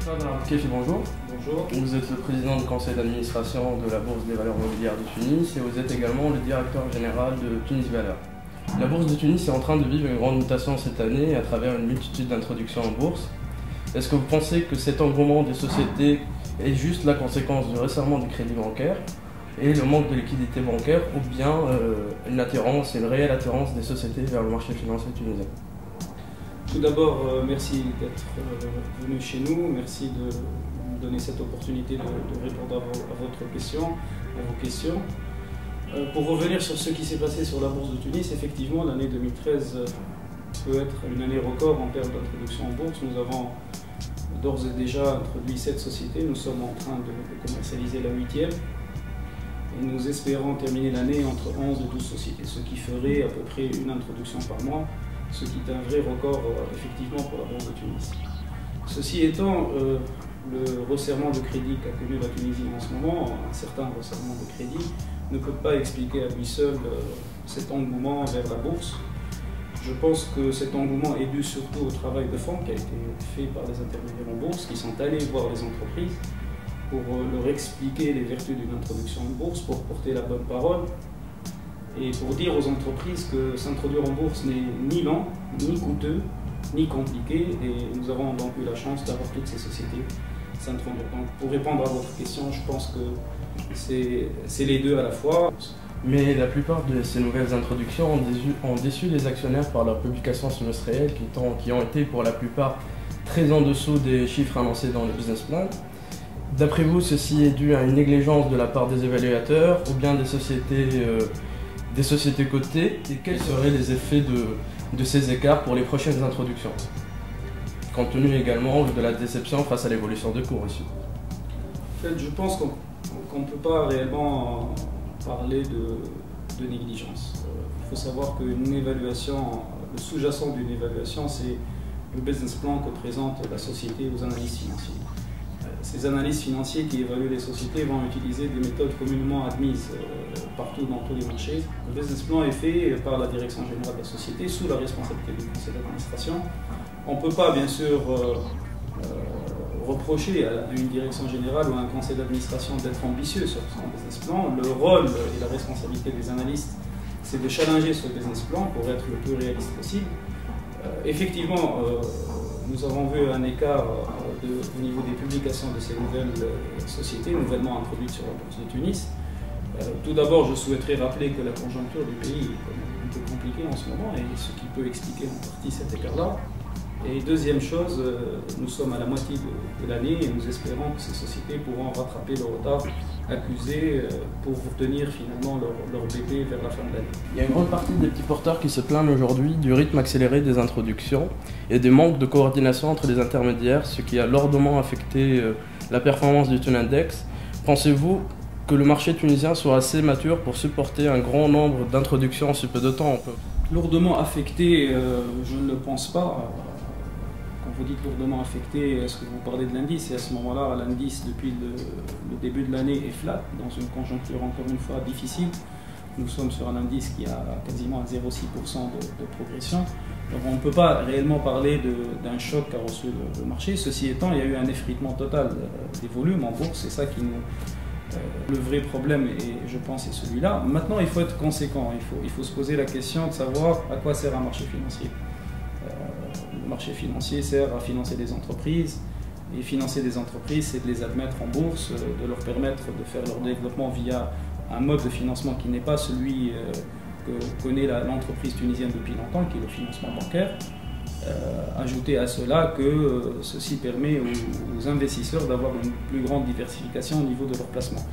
Bonjour. Bonjour. Vous êtes le président du conseil d'administration de la Bourse des valeurs mobilières de Tunis et vous êtes également le directeur général de Tunis Valeurs. La Bourse de Tunis est en train de vivre une grande mutation cette année à travers une multitude d'introductions en bourse. Est-ce que vous pensez que cet engouement des sociétés est juste la conséquence du resserrement du crédit bancaire et le manque de liquidité bancaire ou bien une attirance et une réelle attirance des sociétés vers le marché financier tunisien? Tout d'abord, merci d'être venu chez nous, merci de nous donner cette opportunité de répondre à vos questions. Pour revenir sur ce qui s'est passé sur la Bourse de Tunis, effectivement, l'année 2013 peut être une année record en termes d'introduction en bourse. Nous avons d'ores et déjà introduit 7 sociétés, nous sommes en train de commercialiser la 8e. Et nous espérons terminer l'année entre 11 et 12 sociétés, ce qui ferait à peu près une introduction par mois, ce qui est un vrai record effectivement pour la Bourse de Tunis. Ceci étant, le resserrement de crédit qu'a connu la Tunisie en ce moment, un certain resserrement de crédit, ne peut pas expliquer à lui seul cet engouement vers la bourse. Je pense que cet engouement est dû surtout au travail de fond qui a été fait par les intermédiaires en bourse, qui sont allés voir les entreprises pour leur expliquer les vertus d'une introduction en bourse, pour porter la bonne parole et pour dire aux entreprises que s'introduire en bourse n'est ni lent, ni coûteux, ni compliqué. Et nous avons donc eu la chance d'avoir toutes ces sociétés s'introduire. Donc pour répondre à votre question, je pense que c'est les deux à la fois. Mais la plupart de ces nouvelles introductions ont déçu les actionnaires par leurs publications semestrielles qui ont été pour la plupart très en dessous des chiffres annoncés dans le business plan. D'après vous, ceci est dû à une négligence de la part des évaluateurs ou bien des sociétés cotées, et quels seraient les effets de ces écarts pour les prochaines introductions, compte tenu également de la déception face à l'évolution des cours ici? En fait, je pense qu'on ne peut pas réellement parler de négligence. Il faut savoir qu'une évaluation, le sous-jacent d'une évaluation, c'est le business plan que présente la société aux analystes financiers. Ces analystes financiers qui évaluent les sociétés vont utiliser des méthodes communément admises partout dans tous les marchés. Le business plan est fait par la direction générale de la société sous la responsabilité du conseil d'administration. On ne peut pas bien sûr reprocher à une direction générale ou à un conseil d'administration d'être ambitieux sur son business plan. Le rôle et la responsabilité des analystes, c'est de challenger ce business plan pour être le plus réaliste possible. Effectivement, nous avons vu un écart au niveau des publications de ces nouvelles sociétés, nouvellement introduites sur la Bourse de Tunis. Tout d'abord, je souhaiterais rappeler que la conjoncture du pays est quand même un peu compliquée en ce moment, et ce qui peut expliquer en partie cet écart-là. Et deuxième chose, nous sommes à la moitié de l'année et nous espérons que ces sociétés pourront rattraper le retard accusé pour tenir finalement leur BP vers la fin de l'année. Il y a une grande partie des petits porteurs qui se plaignent aujourd'hui du rythme accéléré des introductions et des manques de coordination entre les intermédiaires, ce qui a lourdement affecté la performance du Tunindex. Pensez-vous que le marché tunisien soit assez mature pour supporter un grand nombre d'introductions en si peu de temps? Lourdement affecté, je ne le pense pas. Quand vous dites lourdement affecté, est-ce que vous parlez de l'indice? Et à ce moment-là, l'indice, depuis le début de l'année, est flat, dans une conjoncture encore une fois difficile. Nous sommes sur un indice qui a quasiment 0,6% de progression. Donc on ne peut pas réellement parler d'un choc qu'a reçu le marché. Ceci étant, il y a eu un effritement total des volumes en bourse. C'est ça qui nous... le vrai problème, et je pense, est celui-là. Maintenant, il faut être conséquent. Il faut se poser la question de savoir à quoi sert un marché financier. Le marché financier sert à financer des entreprises, et financer des entreprises, c'est de les admettre en bourse, de leur permettre de faire leur développement via un mode de financement qui n'est pas celui que connaît l'entreprise tunisienne depuis longtemps, qui est le financement bancaire. Ajouter à cela que ceci permet aux investisseurs d'avoir une plus grande diversification au niveau de leur placement.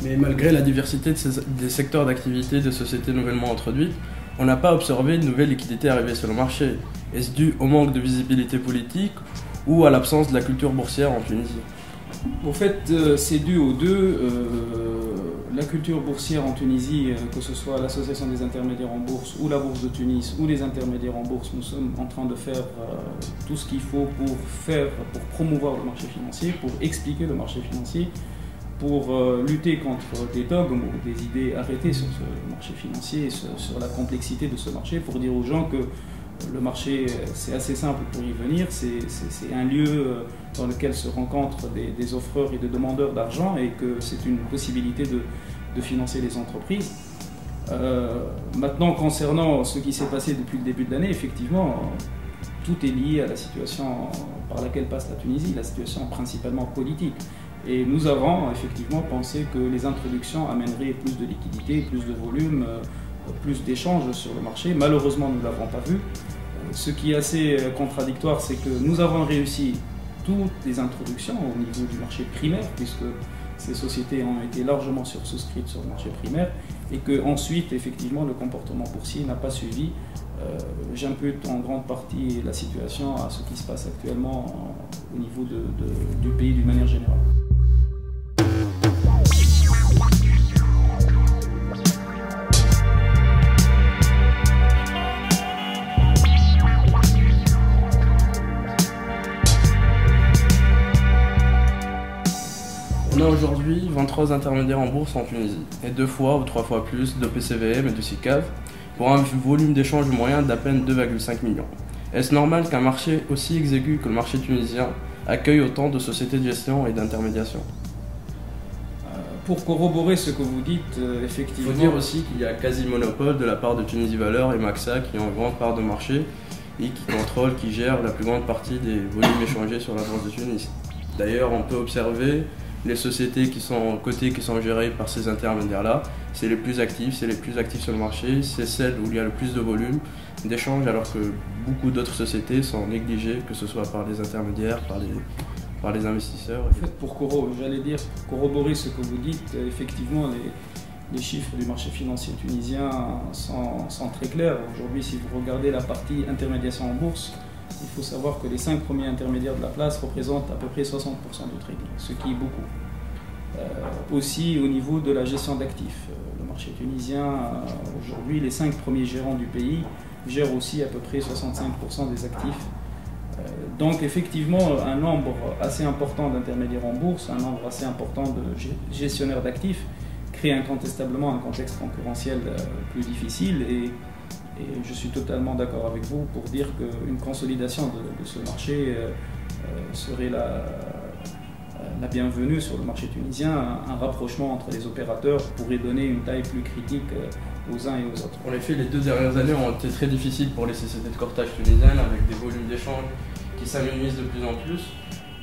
Mais malgré la diversité des secteurs d'activité de sociétés nouvellement introduites, on n'a pas observé de nouvelles liquidités arriver sur le marché. Est-ce dû au manque de visibilité politique ou à l'absence de la culture boursière en Tunisie? En fait, c'est dû aux deux. La culture boursière en Tunisie, que ce soit l'association des intermédiaires en bourse ou la Bourse de Tunis ou les intermédiaires en bourse, nous sommes en train de faire tout ce qu'il faut pour promouvoir le marché financier, pour expliquer le marché financier, pour lutter contre des dogmes ou des idées arrêtées sur ce marché financier, sur la complexité de ce marché, pour dire aux gens que Le marché, c'est assez simple pour y venir, c'est un lieu dans lequel se rencontrent des offreurs et des demandeurs d'argent et que c'est une possibilité de financer les entreprises. Maintenant, concernant ce qui s'est passé depuis le début de l'année, effectivement, tout est lié à la situation par laquelle passe la Tunisie, la situation principalement politique. Et nous avons effectivement pensé que les introductions amèneraient plus de liquidités, plus de volume, plus d'échanges sur le marché. Malheureusement, nous ne l'avons pas vu. Ce qui est assez contradictoire, c'est que nous avons réussi toutes les introductions au niveau du marché primaire, puisque ces sociétés ont été largement sursouscrites sur le marché primaire, et qu'ensuite, effectivement, le comportement boursier n'a pas suivi. J'impute en grande partie la situation à ce qui se passe actuellement au niveau du pays d'une manière générale. On a aujourd'hui 23 intermédiaires en bourse en Tunisie, et 2 fois ou 3 fois plus de PCVM et de SICAV, pour un volume d'échange moyen d'à peine 2,5 millions. Est-ce normal qu'un marché aussi exigu que le marché tunisien accueille autant de sociétés de gestion et d'intermédiation? Pour corroborer ce que vous dites, effectivement... Il faut dire aussi qu'il y a quasi-monopole de la part de Tunisie Valeurs et Maxa qui ont une grande part de marché et qui contrôlent, qui gèrent la plus grande partie des volumes échangés sur la bourse de Tunis. D'ailleurs, on peut observer les sociétés qui sont cotées, qui sont gérées par ces intermédiaires-là, c'est les plus actifs sur le marché, c'est celles où il y a le plus de volume d'échanges, alors que beaucoup d'autres sociétés sont négligées, que ce soit par les intermédiaires, par les investisseurs. En fait, pour corroborer ce que vous dites, effectivement, les chiffres du marché financier tunisien sont très clairs. Aujourd'hui, si vous regardez la partie intermédiation en bourse, il faut savoir que les 5 premiers intermédiaires de la place représentent à peu près 60% du trading, ce qui est beaucoup. Aussi au niveau de la gestion d'actifs, le marché tunisien, aujourd'hui, les 5 premiers gérants du pays gèrent aussi à peu près 65% des actifs. Donc effectivement, un nombre assez important d'intermédiaires en bourse, un nombre assez important de gestionnaires d'actifs crée incontestablement un contexte concurrentiel plus difficile et je suis totalement d'accord avec vous pour dire qu'une consolidation de ce marché serait la bienvenue sur le marché tunisien. Un rapprochement entre les opérateurs pourrait donner une taille plus critique aux uns et aux autres. En effet, les 2 dernières années ont été très difficiles pour les sociétés de courtage tunisiennes avec des volumes d'échange qui s'amenuisent de plus en plus.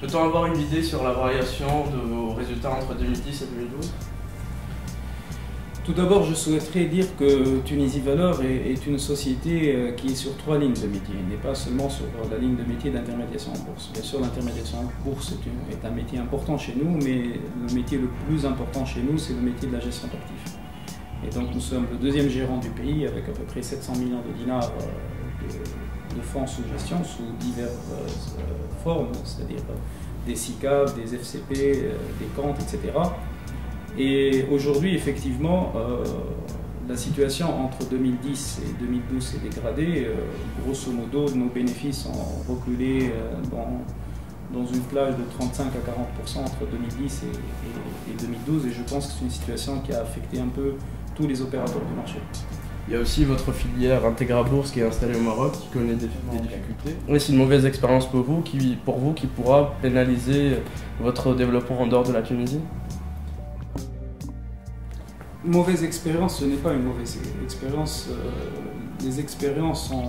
Peut-on avoir une idée sur la variation de vos résultats entre 2010 et 2012 ? Tout d'abord, je souhaiterais dire que Tunisie Valeurs est une société qui est sur 3 lignes de métier. Il n'est pas seulement sur la ligne de métier d'intermédiation en bourse. Bien sûr, l'intermédiation en bourse est un métier important chez nous, mais le métier le plus important chez nous, c'est le métier de la gestion d'actifs. Et donc, nous sommes le 2e gérant du pays avec à peu près 700 millions de dinars de fonds sous gestion, sous diverses formes, c'est-à-dire des SICAV, des FCP, des comptes, etc. Et aujourd'hui, effectivement, la situation entre 2010 et 2012 s'est dégradée. Grosso modo, nos bénéfices ont reculé dans une plage de 35 à 40% entre 2010 et 2012. Et je pense que c'est une situation qui a affecté un peu tous les opérateurs du marché. Il y a aussi votre filière Integra Bourse qui est installée au Maroc, qui connaît des difficultés. Et c'est une mauvaise expérience pour vous qui pourra pénaliser votre développement en dehors de la Tunisie? Mauvaise expérience, ce n'est pas une mauvaise expérience. Les expériences sont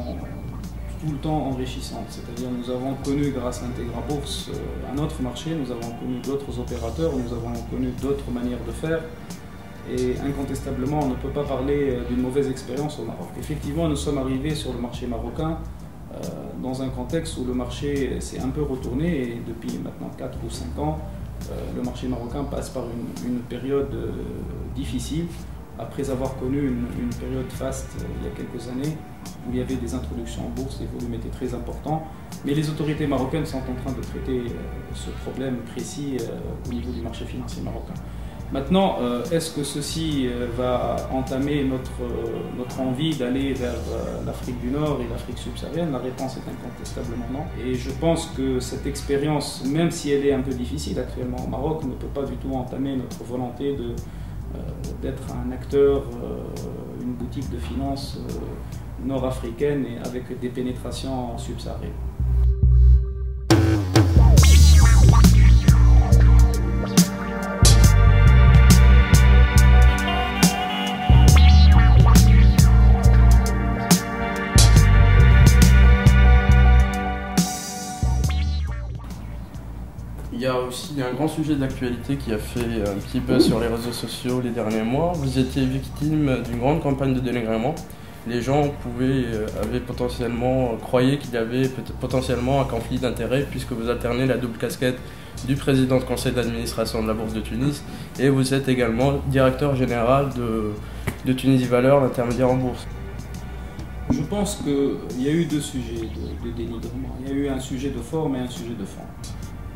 tout le temps enrichissantes. C'est-à-dire nous avons connu, grâce à Integra Bourse, un autre marché, nous avons connu d'autres opérateurs, nous avons connu d'autres manières de faire. Et incontestablement, on ne peut pas parler d'une mauvaise expérience au Maroc. Effectivement, nous sommes arrivés sur le marché marocain dans un contexte où le marché s'est un peu retourné et depuis maintenant 4 ou 5 ans, le marché marocain passe par une période difficile après avoir connu une période faste il y a quelques années où il y avait des introductions en bourse, les volumes étaient très importants. Mais les autorités marocaines sont en train de traiter ce problème précis au niveau du marché financier marocain. Maintenant, est-ce que ceci va entamer notre envie d'aller vers l'Afrique du Nord et l'Afrique subsaharienne? La réponse est incontestablement non. Et je pense que cette expérience, même si elle est un peu difficile actuellement au Maroc, ne peut pas du tout entamer notre volonté d'être un acteur, une boutique de finance nord-africaine et avec des pénétrations subsahariennes. Il y a aussi un grand sujet d'actualité qui a fait un petit buzz sur les réseaux sociaux les derniers mois. Vous étiez victime d'une grande campagne de dénigrement. Les gens croyaient qu'il y avait potentiellement un conflit d'intérêts puisque vous alternez la double casquette du président de conseil d'administration de la Bourse de Tunis et vous êtes également directeur général de Tunisie Valeurs, l'intermédiaire en bourse. Je pense qu'il y a eu deux sujets de dénigrement. Il y a eu un sujet de forme et un sujet de fond.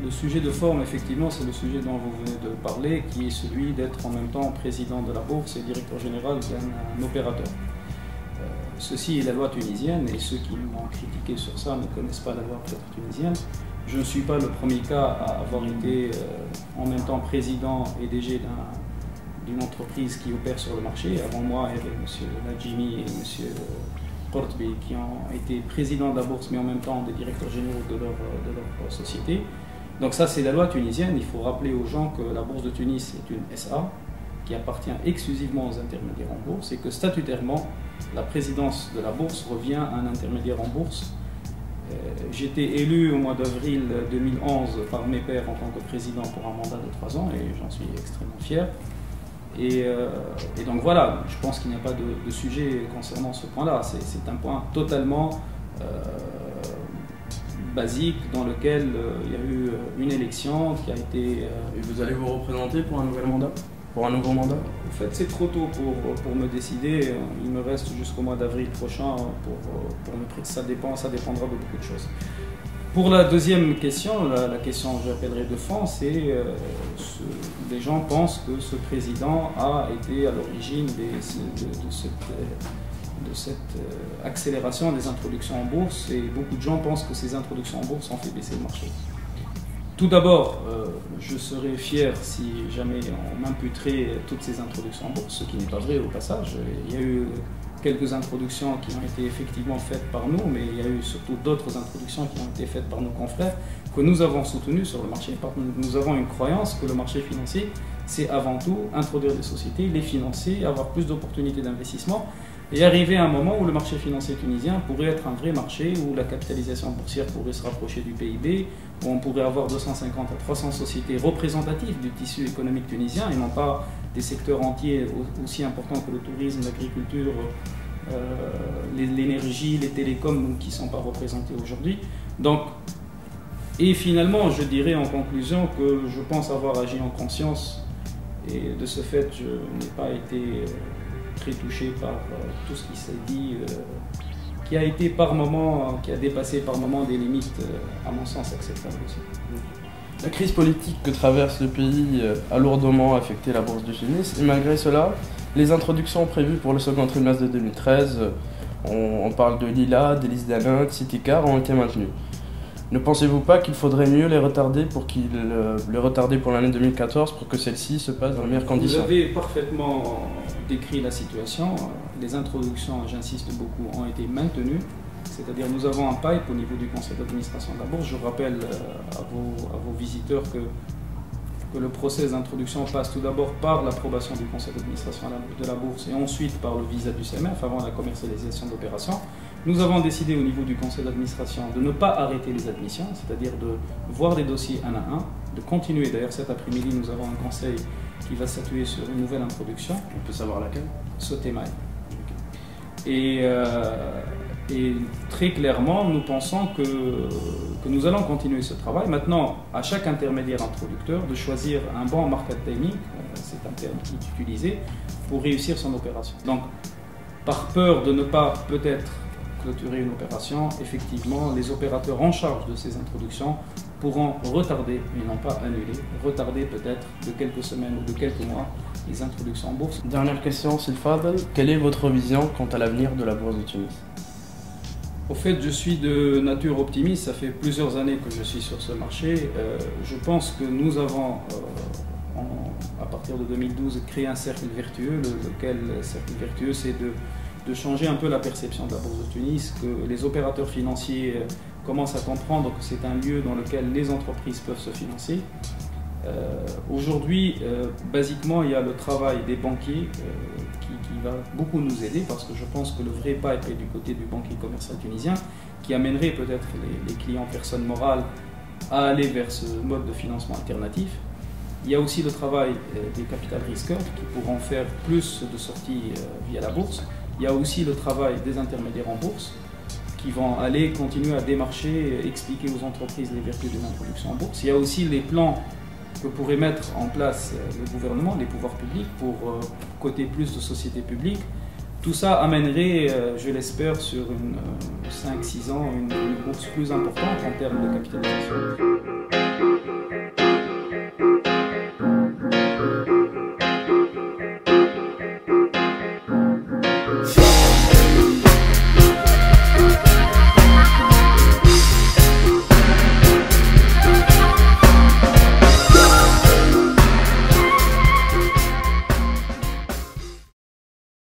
Le sujet de forme, effectivement, c'est le sujet dont vous venez de parler, qui est celui d'être en même temps président de la bourse et directeur général d'un opérateur. Ceci est la loi tunisienne, et ceux qui m'ont critiqué sur ça ne connaissent pas la loi peut-être tunisienne. Je ne suis pas le premier cas à avoir été en même temps président et DG d'une entreprise qui opère sur le marché. Avant moi, il y avait M. Najimi et M. Kortbi qui ont été présidents de la bourse, mais en même temps des directeurs généraux de leur société. Donc ça, c'est la loi tunisienne. Il faut rappeler aux gens que la Bourse de Tunis est une SA qui appartient exclusivement aux intermédiaires en bourse et que statutairement, la présidence de la bourse revient à un intermédiaire en bourse. J'ai été élu au mois d'avril 2011 par mes pairs en tant que président pour un mandat de 3 ans et j'en suis extrêmement fier. Et donc voilà, je pense qu'il n'y a pas de sujet concernant ce point-là. C'est un point totalement basique dans lequel il y a eu une élection qui a été... Et vous allez vous représenter pour un nouveau mandat? En fait, c'est trop tôt pour me décider. Il me reste jusqu'au mois d'avril prochain pour me préciser. Ça dépendra de beaucoup de choses. Pour la deuxième question, la question que j'appellerai de fond, c'est les gens pensent que ce président a été à l'origine de cette accélération des introductions en bourse et beaucoup de gens pensent que ces introductions en bourse ont fait baisser le marché. Tout d'abord, je serais fier si jamais on m'imputerait toutes ces introductions en bourse, ce qui n'est pas vrai au passage. Il y a eu quelques introductions qui ont été effectivement faites par nous, mais il y a eu surtout d'autres introductions qui ont été faites par nos confrères que nous avons soutenues sur le marché. Nous avons une croyance que le marché financier, c'est avant tout introduire des sociétés, les financer, avoir plus d'opportunités d'investissement et arriver à un moment où le marché financier tunisien pourrait être un vrai marché, où la capitalisation boursière pourrait se rapprocher du PIB, où on pourrait avoir 250 à 300 sociétés représentatives du tissu économique tunisien et non pas des secteurs entiers aussi importants que le tourisme, l'agriculture, l'énergie, les télécoms qui ne sont pas représentés aujourd'hui. Donc, et finalement, je dirais en conclusion que je pense avoir agi en conscience et de ce fait, je n'ai pas été très touché par tout ce qui s'est dit, qui a été par moment, qui a dépassé par moment des limites, à mon sens, acceptables aussi. La crise politique que traverse le pays a lourdement affecté la Bourse de Tunis et malgré cela, les introductions prévues pour le second trimestre de 2013, on parle de Lila, d'Elise Danin, de Citycar, ont été maintenues. Ne pensez-vous pas qu'il faudrait mieux les retarder pour l'année 2014 pour que celle-ci se passe dans les meilleures conditions? Vous avez parfaitement décrit la situation. Les introductions, j'insiste beaucoup, ont été maintenues. C'est-à-dire nous avons un pipe au niveau du conseil d'administration de la bourse. Je rappelle à vos visiteurs que le process d'introduction passe tout d'abord par l'approbation du conseil d'administration de la bourse et ensuite par le visa du CMF avant la commercialisation de l'opération. Nous avons décidé au niveau du conseil d'administration de ne pas arrêter les admissions, c'est-à-dire de voir des dossiers un à un, de continuer. D'ailleurs cet après-midi nous avons un conseil qui va statuer sur une nouvelle introduction. On peut savoir laquelle? Sotemaï. Et très clairement, nous pensons que nous allons continuer ce travail. Maintenant, à chaque intermédiaire introducteur de choisir un bon market timing, c'est un terme qui est utilisé, pour réussir son opération. Donc, par peur de ne pas peut-être clôturer une opération, effectivement, les opérateurs en charge de ces introductions pourront retarder, mais non pas annuler, retarder peut-être de quelques semaines ou de quelques mois les introductions en bourse. Dernière question, Silfadel, quelle est votre vision quant à l'avenir de la Bourse de Tunis? Au fait, je suis de nature optimiste, ça fait plusieurs années que je suis sur ce marché. Je pense que nous avons, à partir de 2012, créé un cercle vertueux, lequel cercle vertueux, c'est de changer un peu la perception de la Bourse de Tunis, que les opérateurs financiers commencent à comprendre que c'est un lieu dans lequel les entreprises peuvent se financer. Aujourd'hui, basiquement, il y a le travail des banquiers qui va beaucoup nous aider, parce que je pense que le vrai pas est fait du côté du banquier commercial tunisien, qui amènerait peut-être les clients personnes morales à aller vers ce mode de financement alternatif. Il y a aussi le travail des capital risqueurs qui pourront faire plus de sorties via la bourse. Il y a aussi le travail des intermédiaires en bourse qui vont aller continuer à démarcher, expliquer aux entreprises les vertus d'une introduction en bourse. Il y a aussi les plans que pourrait mettre en place le gouvernement, les pouvoirs publics, pour coter plus de sociétés publiques. Tout ça amènerait, je l'espère, sur 5-6 ans, une bourse plus importante en termes de capitalisation.